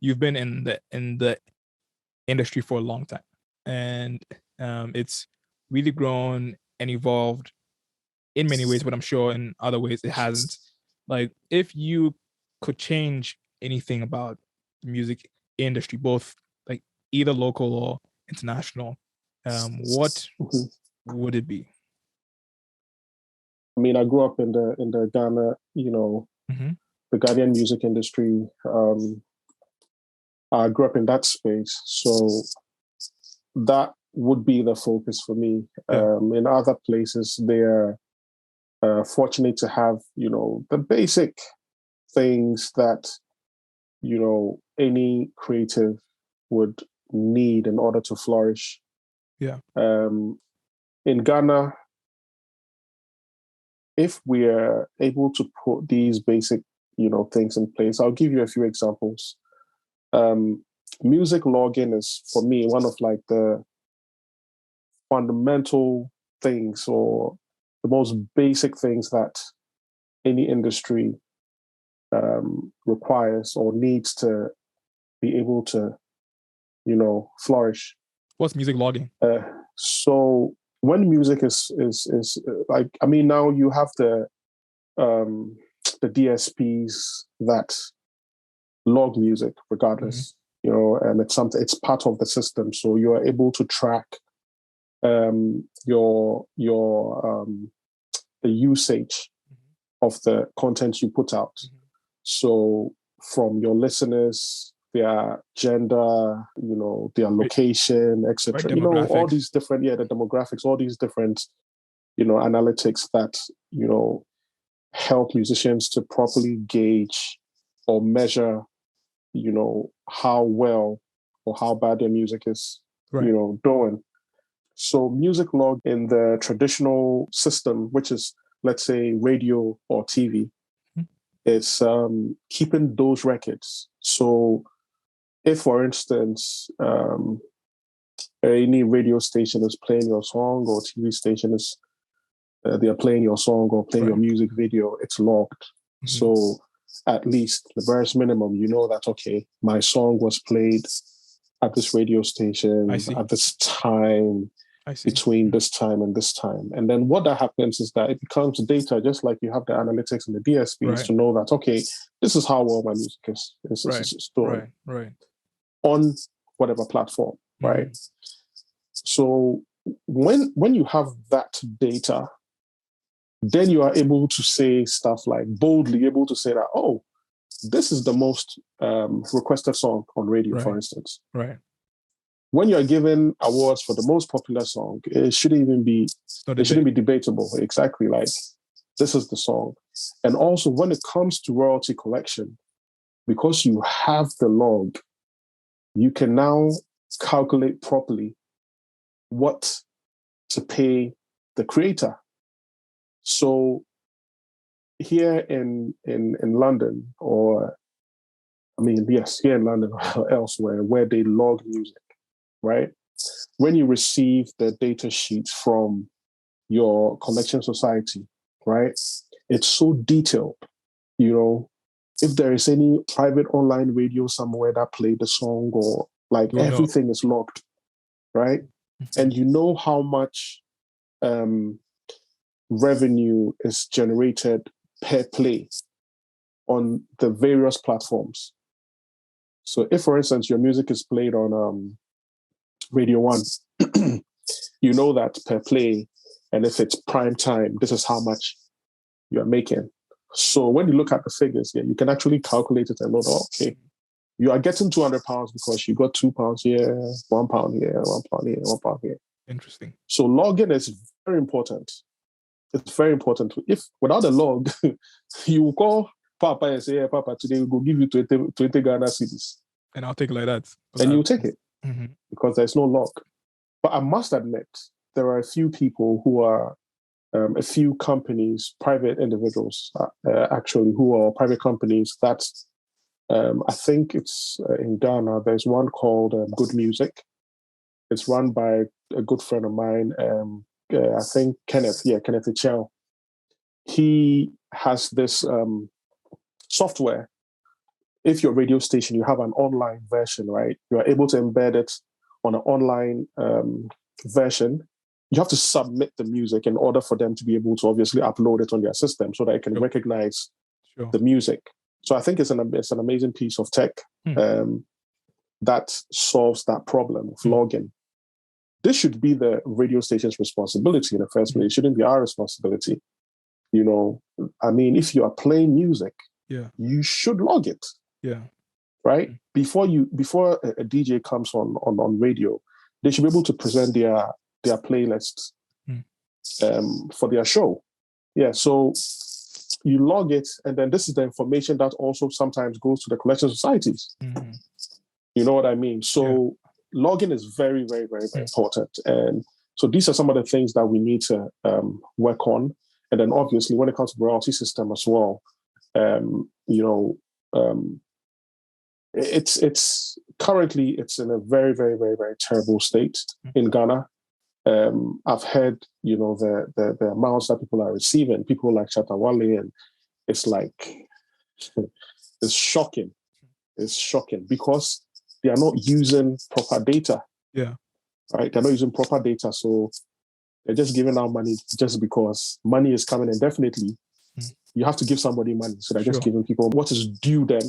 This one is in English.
you've been in the industry for a long time, and it's really grown and evolved in many ways, but I'm sure in other ways it hasn't. Like, if you could change anything about the music industry, both like either local or international, what Mhm. would it be? I mean, I grew up in the Ghana, Hmm. the Ghanaian music industry. I grew up in that space, so that would be the focus for me. Yeah. In other places, they're fortunate to have, the basic things that, any creative would need in order to flourish. Yeah. In Ghana, if we are able to put these basic, things in place, I'll give you a few examples. Music logging is, for me, one of like the fundamental things, or the most basic things that any industry requires or needs to be able to, flourish. What's music logging? So when music is like, I mean, now you have the DSPs that log music regardless, and it's part of the system. So you are able to track your the usage of the content you put out. So from your listeners, their gender, their location, etc. Right, All demographics. these different, the demographics, all these different, analytics that, help musicians to properly gauge or measure, how well or how bad their music is, Right. doing. So music log in the traditional system, which is, let's say, radio or TV, it's keeping those records. So if, for instance, any radio station is playing your song, or TV station is they are playing your song or playing your music video, it's logged. So at least the bare minimum, that, okay, my song was played at this radio station at this time, between this time and this time. And then what that happens is that it becomes data, just like you have the analytics and the DSPs to know that, okay, this is how well my music is doing on whatever platform, right? So when you have that data, then you are able to say stuff like, boldly able to say that, oh, this is the most requested song on radio, for instance. Right. When you are given awards for the most popular song, it shouldn't even be, it shouldn't be debatable. Exactly, like, this is the song. And also when it comes to royalty collection, because you have the log, you can now calculate properly what to pay the creator. So here in London, or I mean, yes, here in London or elsewhere, where they log music, right? When you receive the data sheets from your collection society, right? It's so detailed, if there is any private online radio somewhere that played the song, or like, everything is logged, right? And you know how much revenue is generated per play on the various platforms. So if, for instance, your music is played on Radio 1, you know that per play, and if it's prime time, this is how much you are making. So when you look at the figures, you can actually calculate it and know that, okay, you are getting £200 because you got £2 here, £1 here, £1 here, £1 here. Interesting. So logging is very important. It's very important. If without a log, you will call Papa and say, "Hey, Papa, today we will give you 20 Ghana cedis." And I'll take it like that. And you'll take it because there's no log. But I must admit, there are a few people who are, a few companies, private individuals, actually, who are private companies that, I think it's in Ghana, there's one called Good Music. It's run by a good friend of mine, I think Kenneth Echel. He has this software if your radio station, you have an online version, right? You are able to embed it on an online version. You have to submit the music in order for them to be able to obviously upload it on their system so that it can recognize the music. So I think it's an amazing piece of tech that solves that problem of logging. This should be the radio station's responsibility in the first place. It shouldn't be our responsibility. You know, I mean, if you are playing music, you should log it. Yeah. Right? Before a DJ comes on radio, they should be able to present their playlists for their show. Yeah. So you log it, and then this is the information that also sometimes goes to the collection societies. Mm-hmm. You know what I mean? So logging is very, very, very, very important. And so these are some of the things that we need to work on. And then obviously when it comes to royalty system as well, it's currently in a very, very, very, very terrible state in Ghana. I've heard, the amounts that people are receiving, people like Chatawale, and it's like, it's shocking. It's shocking because they are not using proper data. Yeah. Right? They're not using proper data. So they're just giving out money just because money is coming in. Definitely, you have to give somebody money. So they're just giving people what is due them.